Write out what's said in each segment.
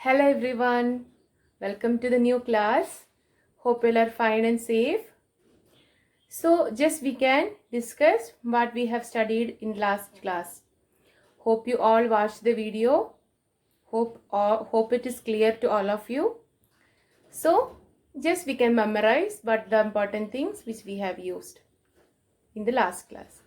Hello everyone, welcome to the new class. Hope you are fine and safe. So just we can discuss what we have studied in last class. Hope you all watched the video. Hope it is clear to all of you. So just we can memorize what the important things which we have used in the last class.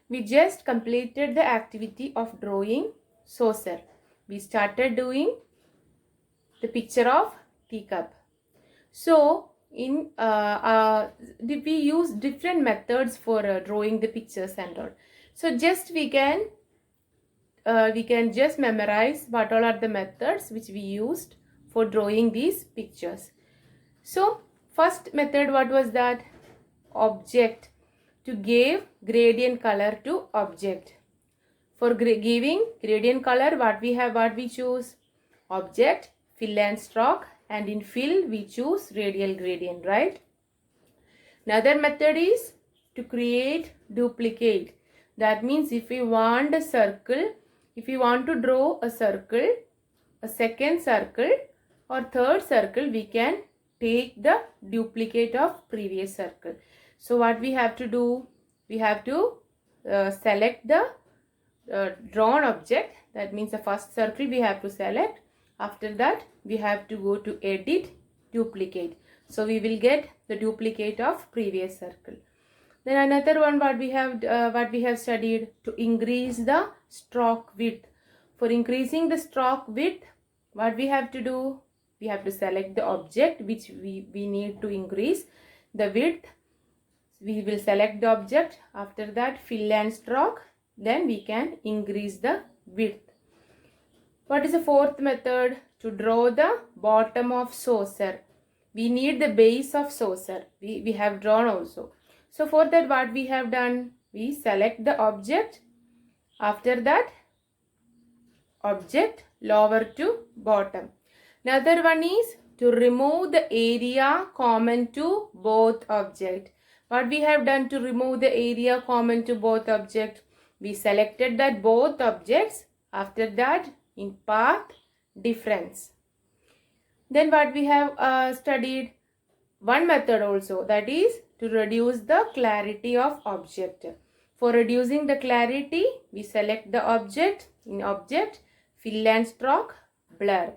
We just completed the activity of drawing saucer. We started doing the picture of teacup. So we use different methods for drawing the pictures and all. So just we can just memorize what all are the methods which we used for drawing these pictures. So first method, what was that? Object. To give gradient color to object. For giving gradient color, what we choose? Object, fill and stroke, and in fill we choose radial gradient, right? Another method is to create duplicate. That means if we want a circle, if we want to draw a circle, a second circle or third circle, we can take the duplicate of previous circle. So what we have to do? We have to select the drawn object. That means the first circle we have to select. After that we have to go to edit, duplicate. So we will get the duplicate of previous circle. Then another one, what we have studied, to increase the stroke width. For increasing the stroke width, what we have to do? We have to select the object which we need to increase the width. We will select the object. After that fill and stroke. Then we can increase the width. What is the fourth method? To draw the bottom of saucer. We need the base of saucer. We have drawn also. So for that, what we have done? We select the object. After that, object lower to bottom. Another one is to remove the area common to both object. What we have done to remove the area common to both object? We selected that both objects. After that, in path difference. Then what we have studied? One method also, that is to reduce the clarity of object. For reducing the clarity, we select the object. In object, fill and stroke, blur.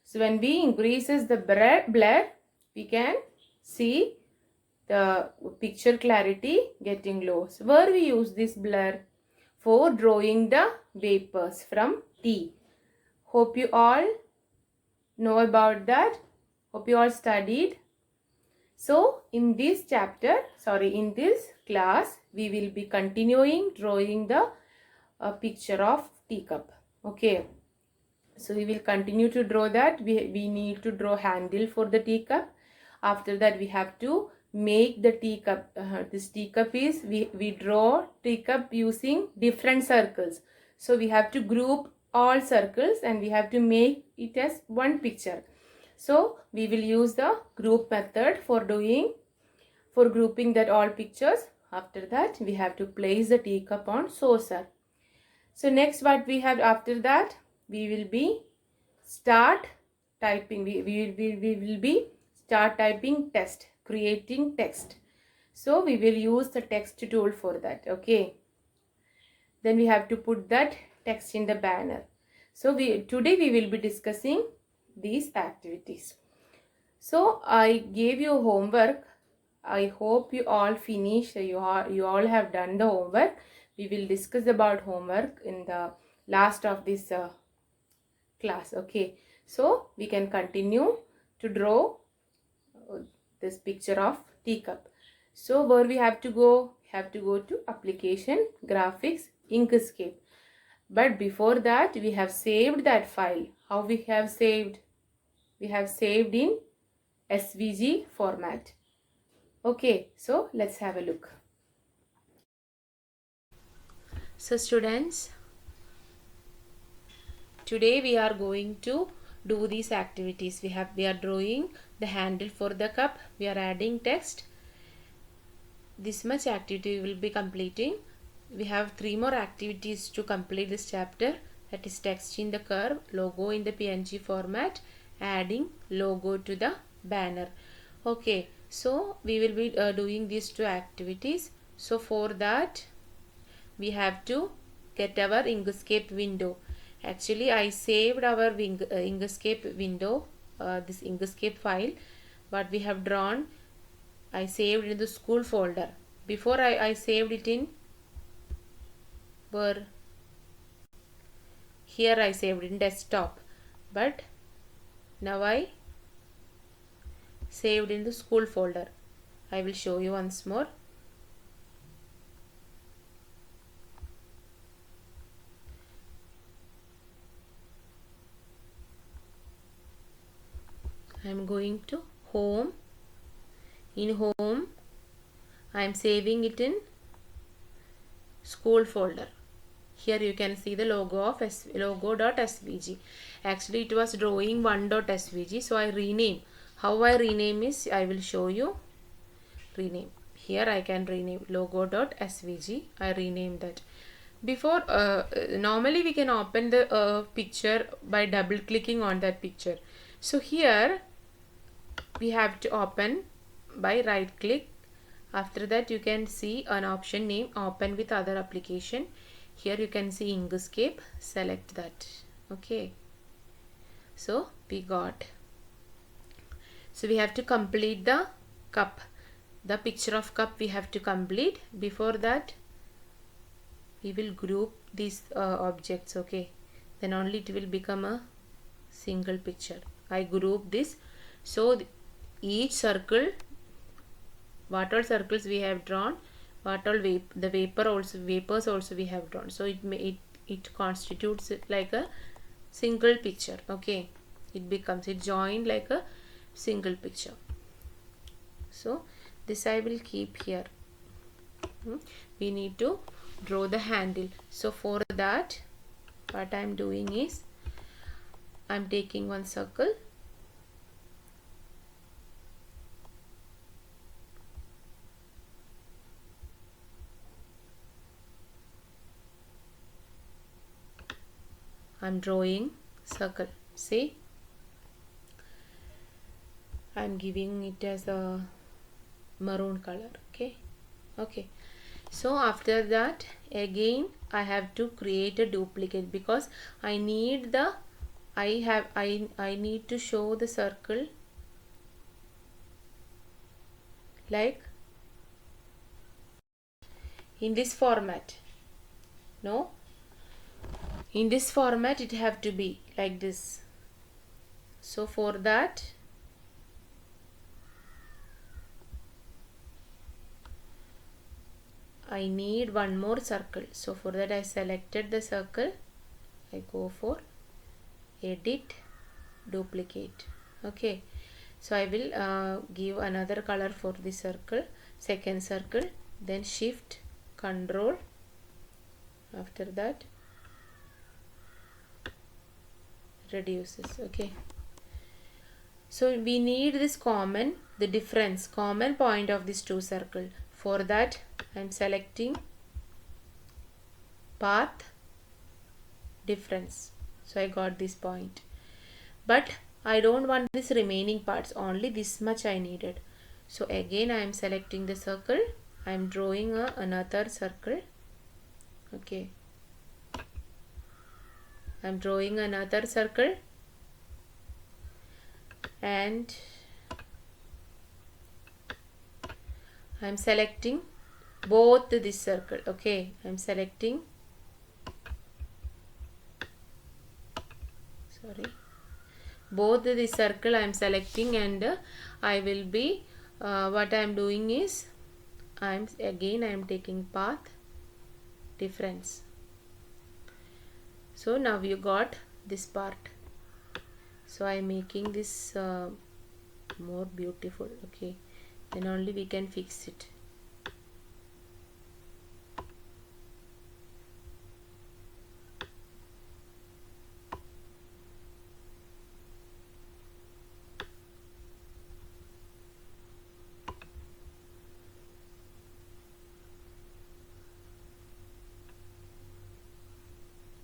So when we increases the blur, we can see the picture clarity getting low. So where we use this blur? For drawing the vapors from tea. Hope you all know about that. Hope you all studied. So in this in this class, we will be continuing drawing the picture of teacup. Okay. So we will continue to draw that. We need to draw handle for the teacup. After that, we have to make the teacup. This teacup is, we draw teacup using different circles. So we have to group all circles and we have to make it as one picture. So we will use the group method for grouping that all pictures. After that, we have to place the teacup on saucer. So next, what we have after that, we will be start typing. We will be start typing text, creating text. So we will use the text tool for that. Okay. Then we have to put that text in the banner. So today we will be discussing these activities. So I gave you homework. I hope you all finish. You all have done the homework. We will discuss about homework in the last of this class. Okay. So we can continue to draw this picture of teacup. So where we have to go? Have to go to application, graphics, Inkscape. But before that, we have saved that file. How we have saved? We have saved in SVG format. Okay, so let's have a look. So students, today we are going to do these activities. We are drawing the handle for the cup. We are adding text. This much activity we will be completing. We have 3 more activities to complete this chapter, that is text in the curve, logo in the PNG format, adding logo to the banner. Okay, so we will be doing these two activities. So for that we have to get our Inkscape window. Actually I saved our Inkscape window, this Inkscape file what we have drawn. I saved in the school folder. Before I saved it in where here I saved in desktop, but now I saved in the school folder. I will show you once more. I am going to home. In home I am saving it in school folder. Here you can see the logo of logo.svg. Actually it was drawing1.svg, so I rename. How I rename is I will show you. Rename. Here I can rename logo.svg. I rename that. Before normally we can open the picture by double clicking on that picture. So here we have to open by right click. After that you can see an option name open with other application. Here you can see Inkscape, select that. Okay, so we got. So we have to complete the cup, the picture of cup we have to complete. Before that we will group these objects. Okay, then only it will become a single picture. I group this. So each circle, what all circles we have drawn, what all the vapors also we have drawn, so it constitutes it like a single picture. Okay, it joined like a single picture. So this I will keep here. We need to draw the handle. So for that what I am doing is I am taking one circle, I am drawing circle. See, I am giving it as a maroon color. Okay, so after that again I have to create a duplicate, because I need the I need to show the circle like in this format. No, in this format it have to be like this. So for that I need one more circle. So for that I selected the circle. I go for edit, duplicate. Okay, so I will give another color for the circle, second circle, then shift control. After that reduces. Okay, so we need this common, the difference, common point of these two circles. For that I am selecting path difference. So I got this point, but I don't want this remaining parts, only this much I needed. So again I am selecting the circle, I am drawing another circle. Okay, I am drawing another circle and I am selecting both this circle. Okay, I am selecting, sorry, both this circle I am selecting, and I will be what I am doing is I am taking path difference. So now you got this part. So I am making this more beautiful. Okay, then only we can fix it.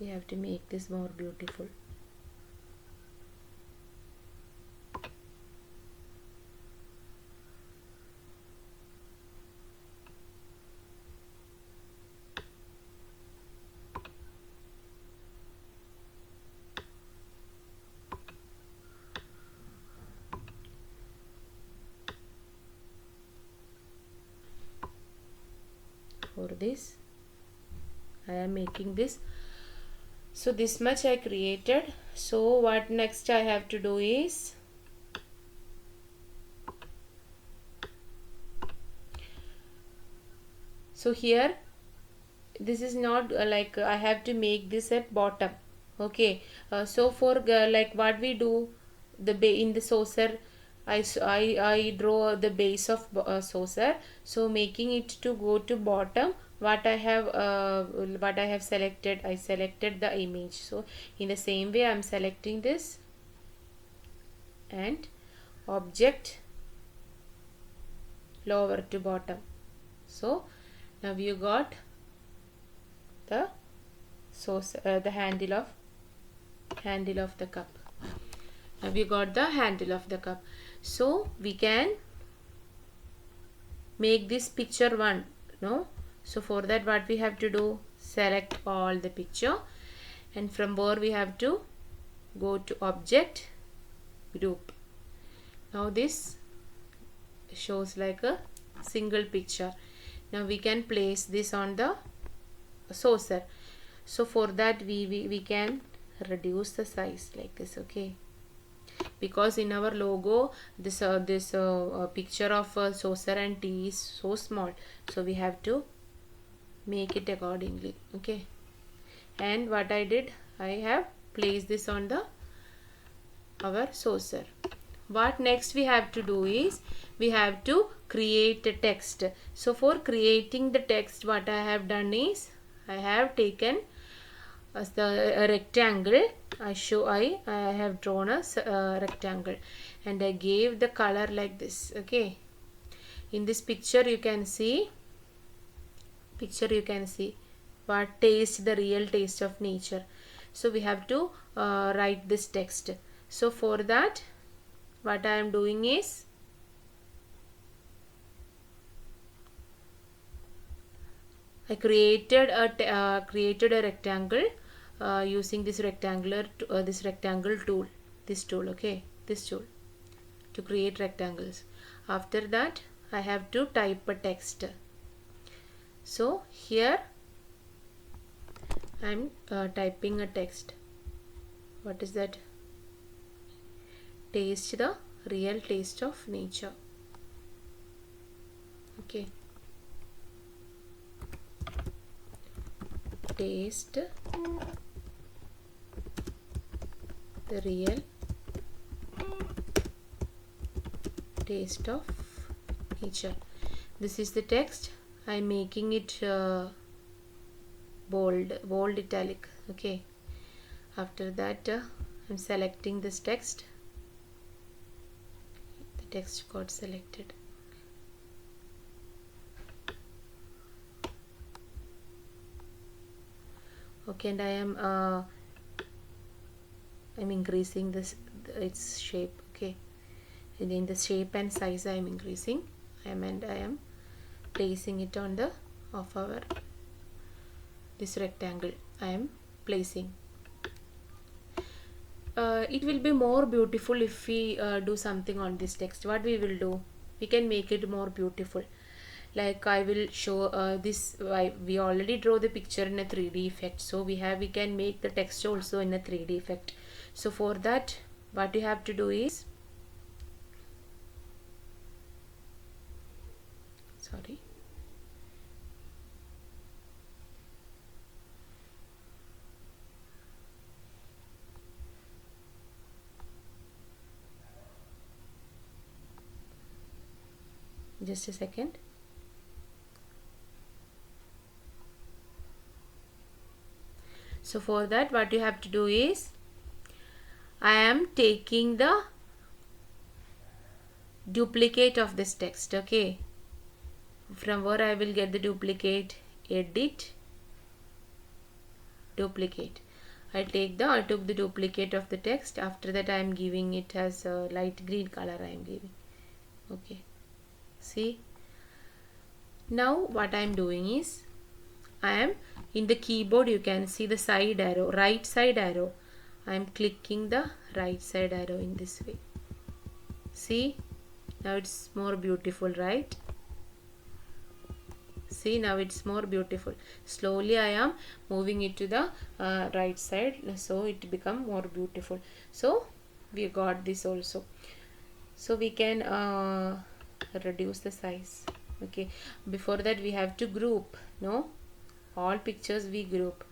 We we have to make this more beautiful. For this I am making this. So this much I created. So what next I have to do is so here this is not like I have to make this at bottom. Okay, so for like what we do in the saucer, I draw the base of saucer. So making it to go to bottom, what I have selected, I selected the image. So in the same way I am selecting this and object lower to bottom. So now you got the saucer, the handle of the cup. Now we got the handle of the cup. So we can make this picture one. No, so for that what we have to do, select all the picture, and from where we have to go to object, group. Now this shows like a single picture. Now we can place this on the saucer. So for that we can reduce the size like this. Okay, because in our logo this picture of saucer and tea is so small, so we have to make it accordingly. Okay, and what I did, I have placed this on the our saucer. What next we have to do is we have to create a text. So for creating the text, what I have done is I have taken as a rectangle. I have drawn a rectangle and I gave the color like this. Okay, in this picture you can see what taste, the real taste of nature. So we have to write this text. So for that what I am doing is I created a rectangle using this rectangle tool, okay, this tool to create rectangles. After that I have to type a text. So here I am typing a text. What is that? Taste the real taste of nature. Okay, taste the real taste of nature. This is the text. I am making it bold italic. Okay, after that I am selecting this text. The text got selected. Okay, and I am I'm increasing its shape. Okay, and in the shape and size I am increasing. I am placing it on the of our this rectangle. I am placing. It will be more beautiful if we do something on this text. What we will do, we can make it more beautiful. Like I will show this. We already draw the picture in a 3D effect, so we can make the text also in a 3D effect. So for that what you have to do is, sorry, just a second. So for that what you have to do is, I am taking the duplicate of this text. Okay, from where I will get the duplicate, edit, duplicate. I took the duplicate of the text. After that I am giving it as a light green color I am giving. Okay, see, now what I am doing is, I am in the keyboard, you can see the side arrow, right side arrow. I am clicking the right side arrow in this way. See, now it's more beautiful, right? See, now it's more beautiful. Slowly I am moving it to the right side, so it become more beautiful. So we got this also. So we can reduce the size. Okay, before that we have to group. No, all pictures we group.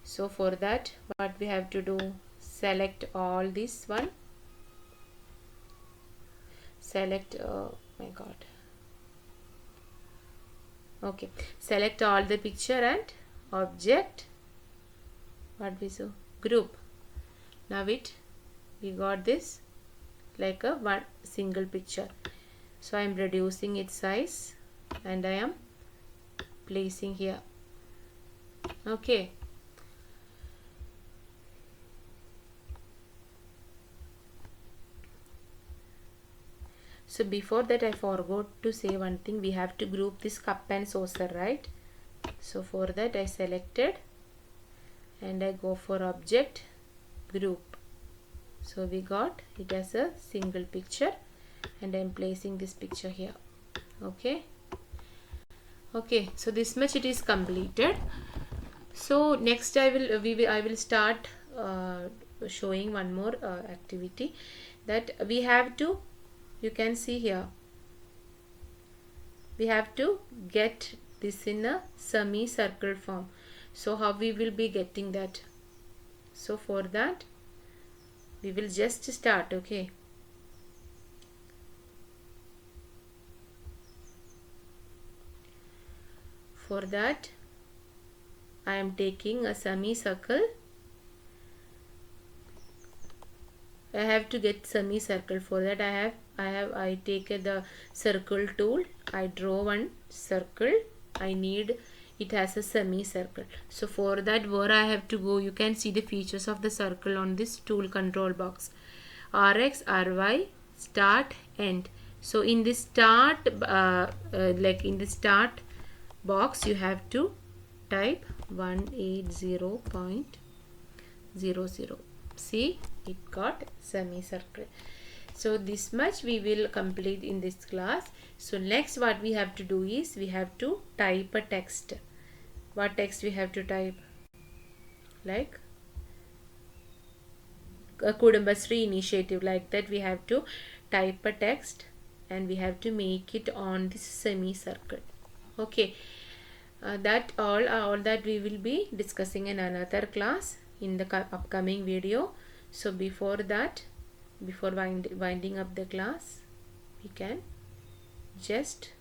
So for that, what we have to do, select all this one, select my god, okay, select all the picture and object, what we saw, group. Now we got this like a one single picture. So I am reducing its size and I am placing here. Okay, so before that I forgot to say one thing. We have to group this cup and saucer, right? So for that I selected and I go for object, group. So we got it as a single picture and I am placing this picture here. Okay, okay, so this much it is completed. So next I will start showing one more activity that we have to, you can see here, we have to get this in a semicircle form. So how we will be getting that? So for that we will just start. Okay, for that I am taking a semicircle. I have to get semicircle. For that I take the circle tool. I draw one circle. I need it has a semicircle. So for that, where I have to go, you can see the features of the circle on this tool control box. RX, RY, start, end. So in this start like in the start box, you have to type 180.00. See, it got semicircle. So this much we will complete in this class. So next what we have to do is we have to type a text. What text we have to type? Like a Kudumbashree initiative, like that we have to type a text and we have to make it on this semicircle. Okay, that all that we will be discussing in another class in the upcoming video. So before that, before winding up the class, we can just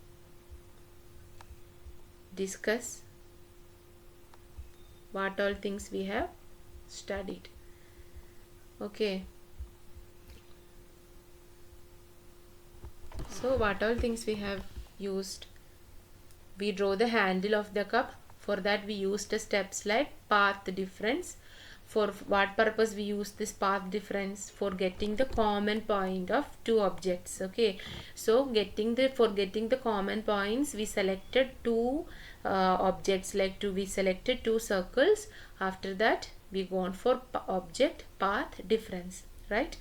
discuss what all things we have studied. Okay, so what all things we have used? We draw the handle of the cup. For that we used the steps like path difference. For what purpose we use this path difference? For getting the common point of two objects. Okay, so for getting the common points, we selected two objects, like we selected two circles. After that we go on for object path difference, right?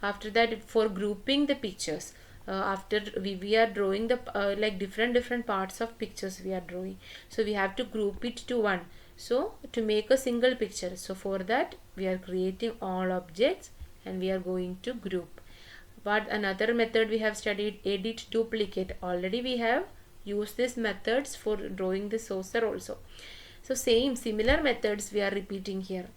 After that, for grouping the pictures, after we are drawing the like different parts of pictures we are drawing, so we have to group it to one, so to make a single picture. So for that we are creating all objects and we are going to group. But another method we have studied, edit duplicate. Already we have used these methods for drawing the saucer also. So similar methods we are repeating here.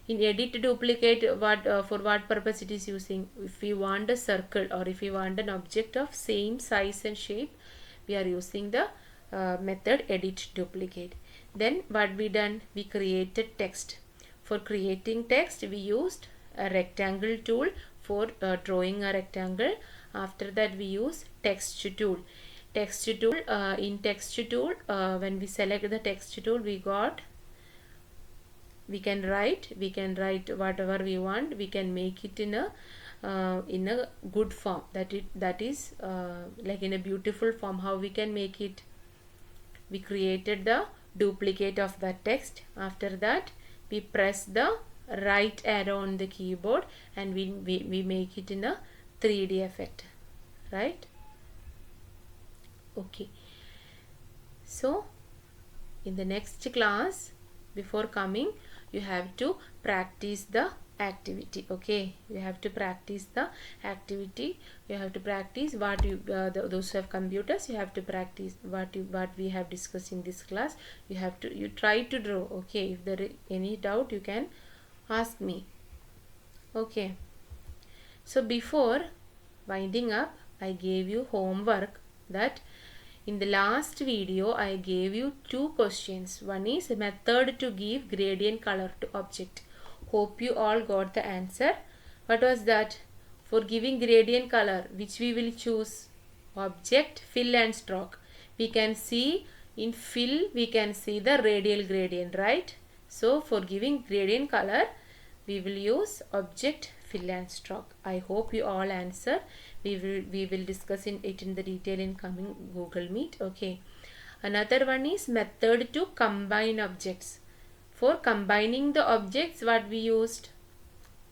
In edit duplicate, for what purpose it is using? If we want a circle or if we want an object of same size and shape, we are using the method edit duplicate. Then what we done? We created text. For creating text, we used a rectangle tool for drawing a rectangle. After that we use text tool. In text tool, when we select the text tool, we got we can write whatever we want. We can make it in a good form, that is like in a beautiful form. How we can make it? We created the duplicate of the text. After that, we press the right arrow on the keyboard and we make it in a 3D effect, right? Okay, so in the next class, before coming, you have to practice the activity. Okay, you have to practice the activity. You have to practice what you those who have computers, you have to practice what we have discussed in this class. You try to draw. Okay, if there is any doubt, you can ask me. Okay, so before winding up, I gave you homework. That in the last video I gave you 2 questions. One is a method to give gradient color to object. Hope you all got the answer. What was that? For giving gradient color, which we will choose? Object, fill and stroke. We can see in fill, we can see the radial gradient, right? So for giving gradient color, we will use object, fill and stroke. I hope you all answer. We will discuss it in the detail in coming Google Meet. Okay. Another one is method to combine objects. For combining the objects, what we used?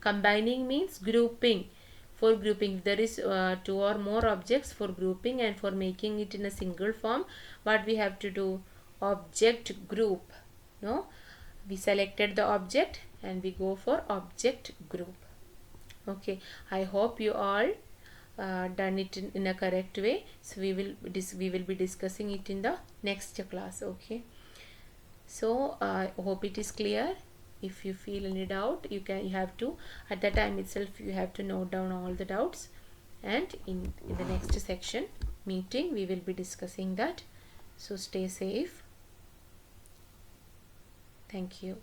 Combining means grouping. For grouping, there is 2 or more objects. For grouping and for making it in a single form, what we have to do? Object group. No, we selected the object and we go for object group. Okay, I hope you all done it in a correct way. So we will be discussing it in the next class. Okay, so I hope it is clear. If you feel any doubt, you have to, at that time itself, you have to note down all the doubts, and in the next section meeting we will be discussing that. So stay safe. Thank you.